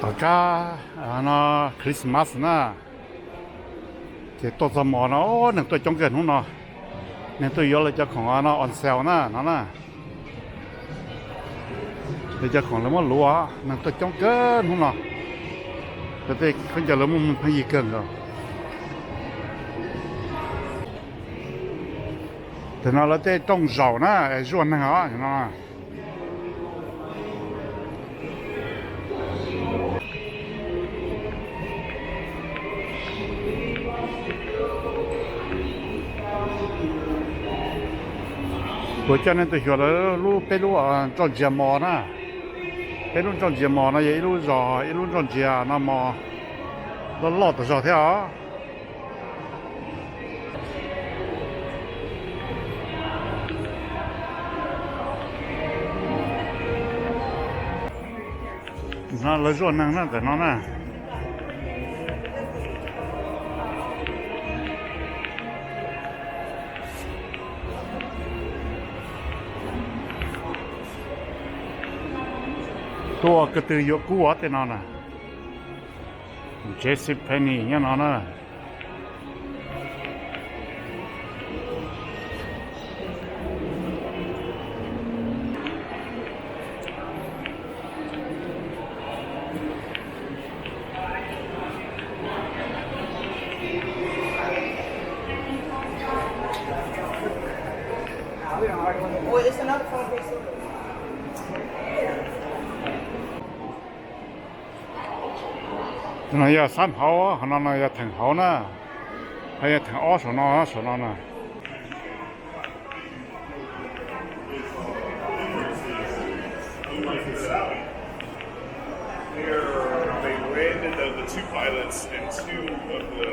大家那 Christmas 呢，这多什么呢？哦，那ตัวจงเกินหุ่นเนาะ那ตัวย้อนเลยเจ้าของเนาะ on sale นะนั่นน่ะเลยเจ้าของแล้วมันรัวนั่นตัวจงเกินหุ่นเนาะแต่เด็กเขาจะแล้วมันพยีเกินก็แต่นั่นเราได้ต้องเจ้านะไอ้ส่วนนั่นเหรอเห็นไหมตัวเจ้านั่นตัวหัวแล้วรู้เป็นรู้จอนเจียมอนะเป็นรู้จอนเจียมอนะยังรู้จ่อยังรู้จอนเจียนะมอแล้วหลอดตัวจ่อเท่านั่นเราส่วนนั่งนั่นแต่นั่นน่ะตัวกระตือรือร้นแต่นั่นน่ะ70 penny เนี่ยนั่นน่ะOh, it's another phone case. 那要三号啊，那要挺好呢，还要挺二手呢，手呢呢。They landed the two pilots and two of the.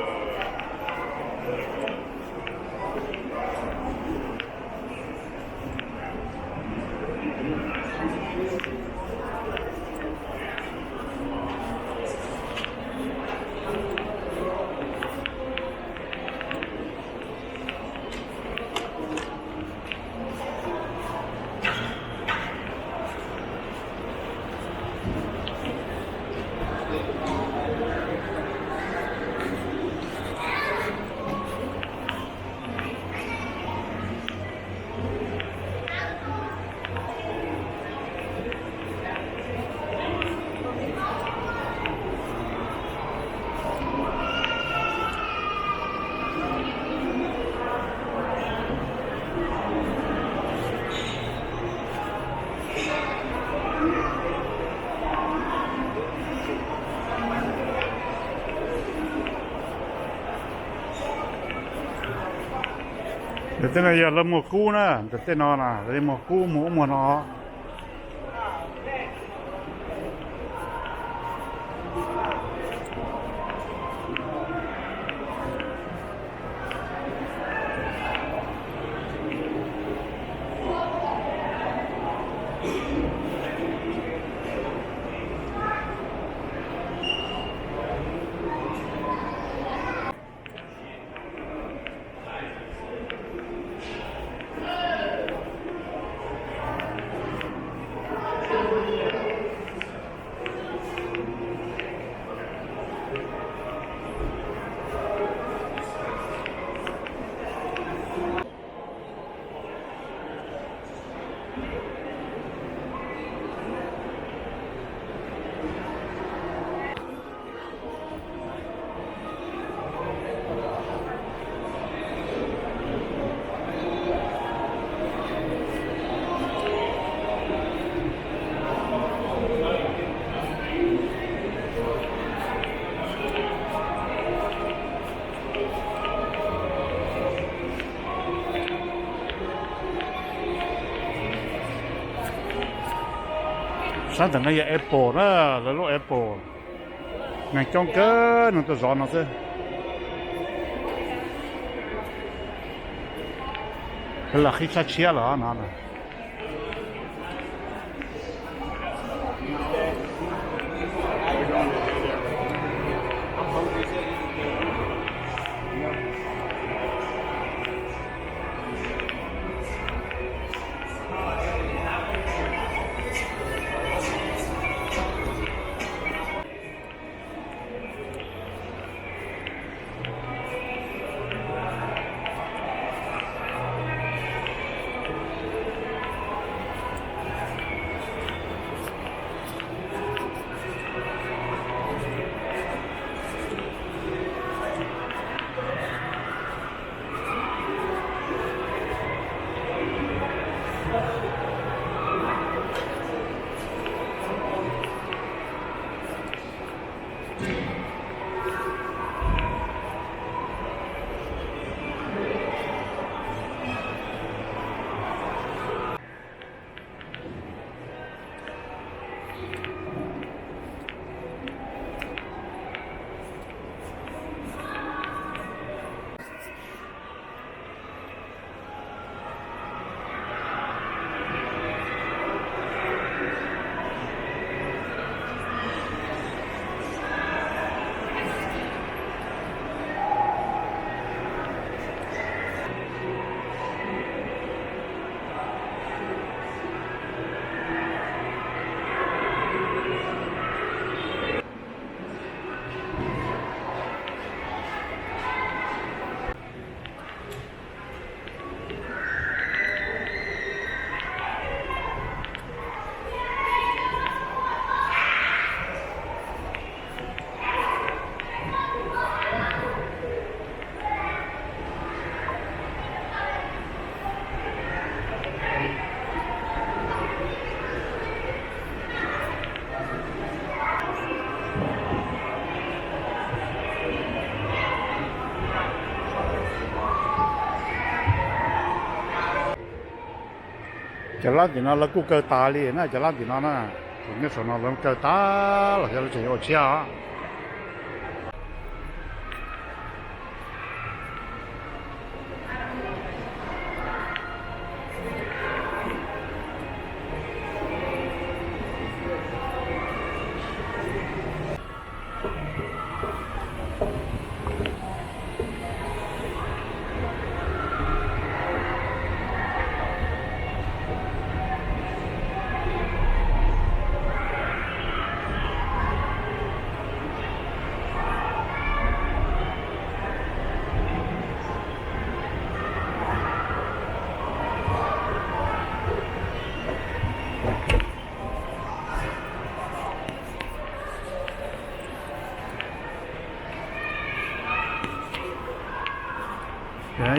แต่เนี่ยอย่าละมัวกู้นะแต่เต้นนอนนะเลยมัวกู้หมูมัวนอsáng tận này Apple đó là lúc Apple ngày trong cơ nó tôi dọn nó thế là khi xa chia là nó này jalan thì nó là cú cơ ta liền na jalan thì nó na cũng như số nó là cơ ta là cho nó chỉ có chia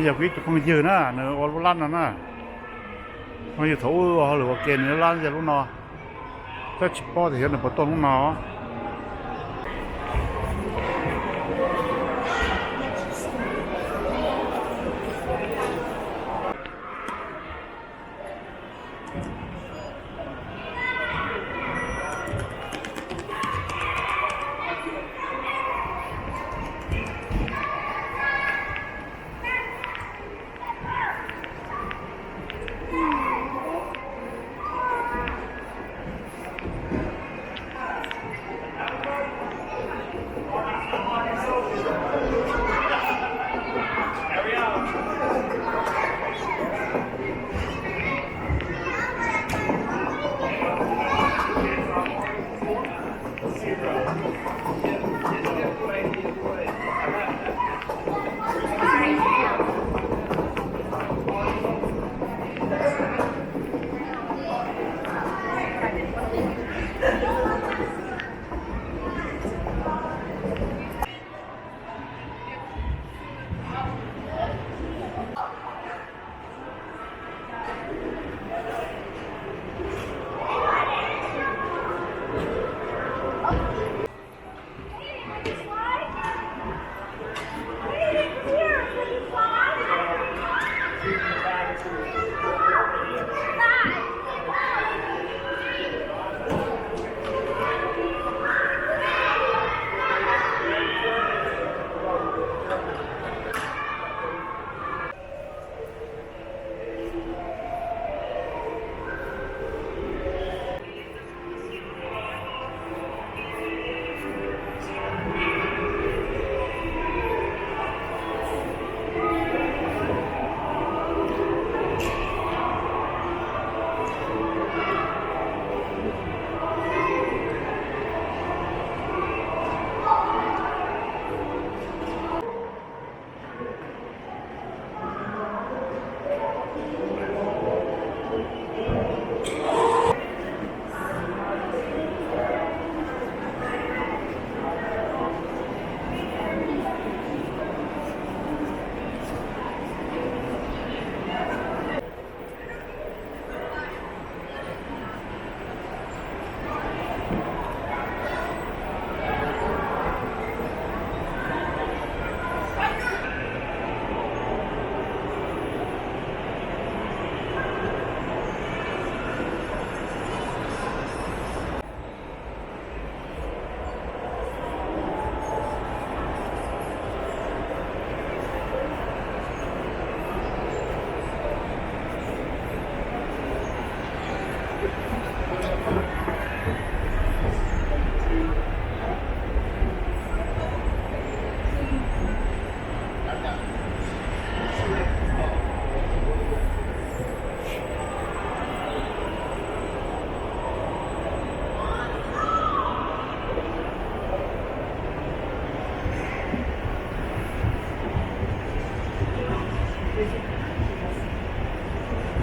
giờ quý không dư nữa nữa ô lăn nữa không dư thủ họ lừa tiền nữa lăn giờ lúc nào chắc chỉ bao thì nó bắt tông lúc nào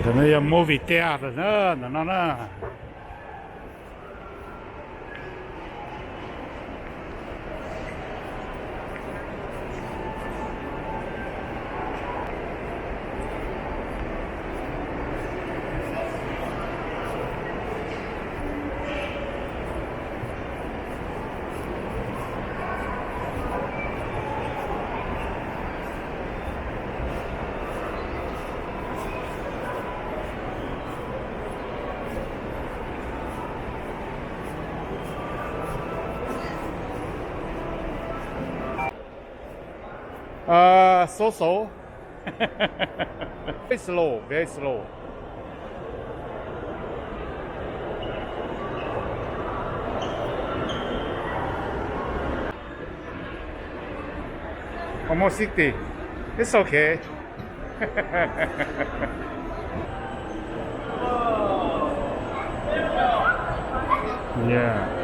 Rồi nó movie theater nữa nó So. Very slow, very slow. Almost 60. It's okay. Yeah.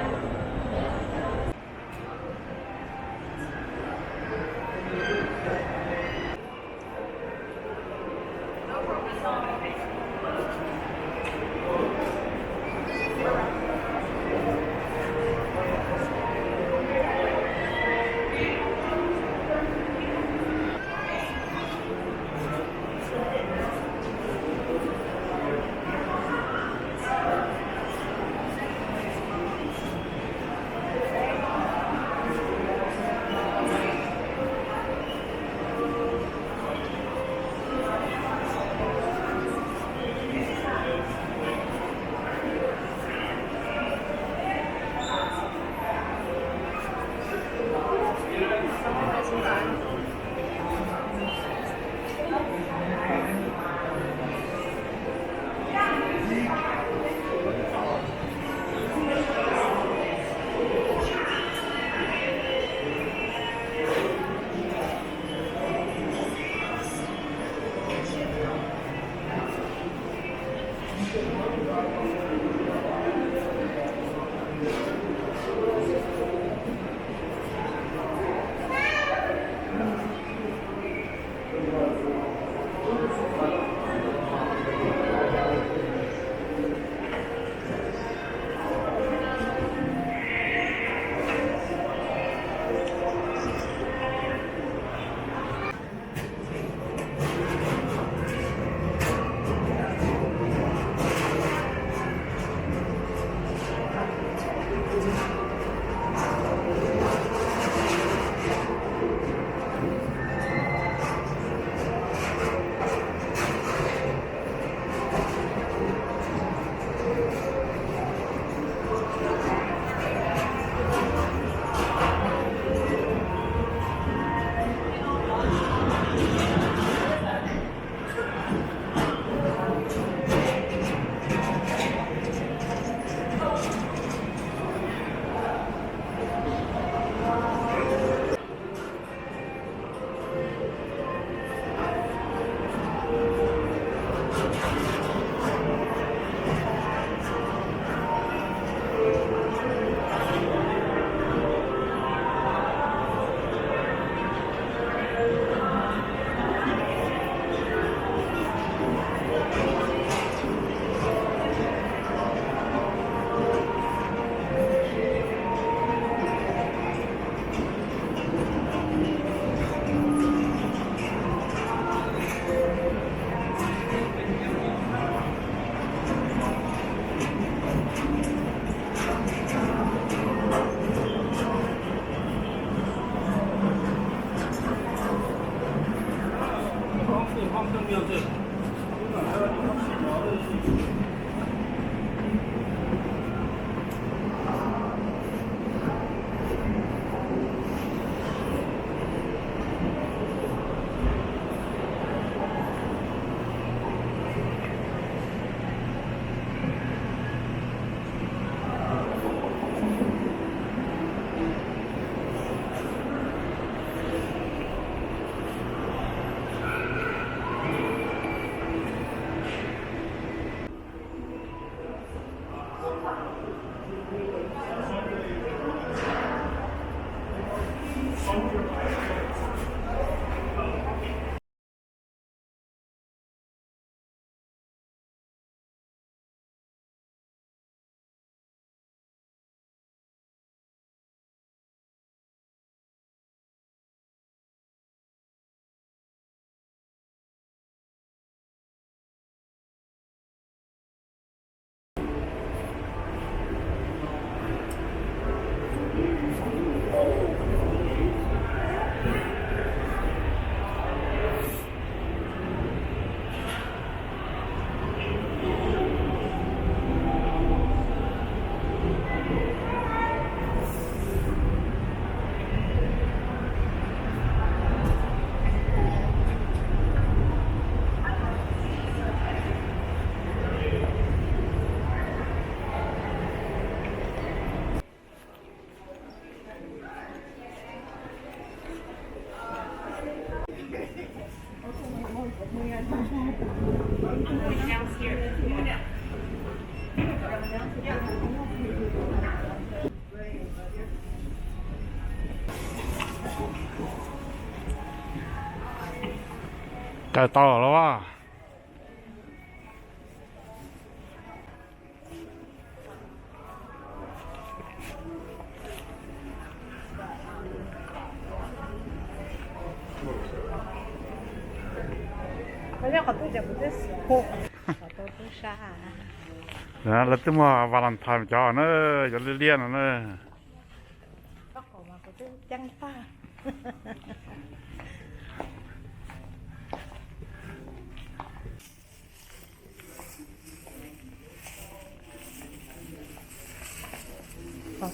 ไก่ต่อแล้วว่าเขาเรียกขอตู้จะไม่ได้สิโคขอตู้ชา นะแล้วตัวมาวาเลนไทน์จ้าเนอะจะเลี่ยนๆเนอะ ก็ขอมาขอตู้จังป้า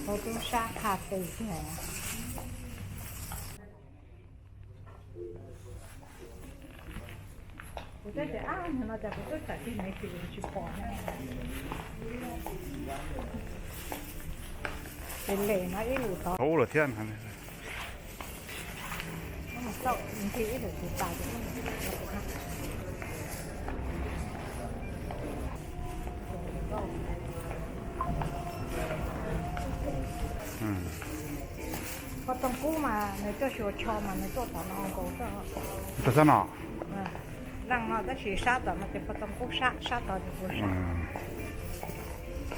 ขอตู้ชาคาเฟ่ที่ไหน我在这啊，那在不是在地没去去跑呢。เป็นเหล่นะไอ้หลูท้อ โอ้เหรอเที่ยนฮะเนี่ย มันเศร้าบางทีไอ้หลูตายจะต้อง อืม พอต้องกู้มาในเจ้าชัวชอมาในตัวต่อนองกูก็ จะสนอ ร่างนอจะสีชาต่อมันจะพอต้องกู้ชาต่อจะกู้ อื ชา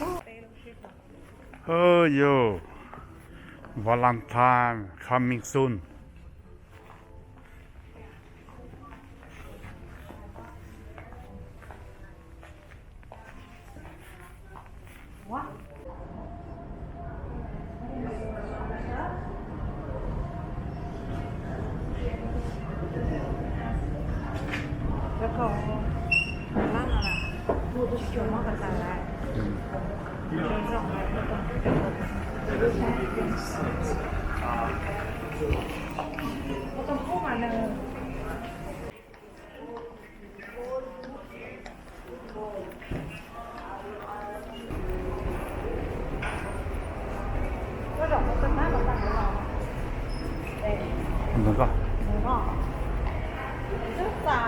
ม เตลูชิต่อ เออโย่วาเลนไทน์ coming soon วะแล้วก็ร้านอะไรพูดถึงชั่วโมงกันได้ อืม ร้องไห้ก็ต้องก็ต้องกู้มาเลยก็ดอกมันจะมากกว่ากันหรอเอ๊ะ มันก็ หนูก็จะตา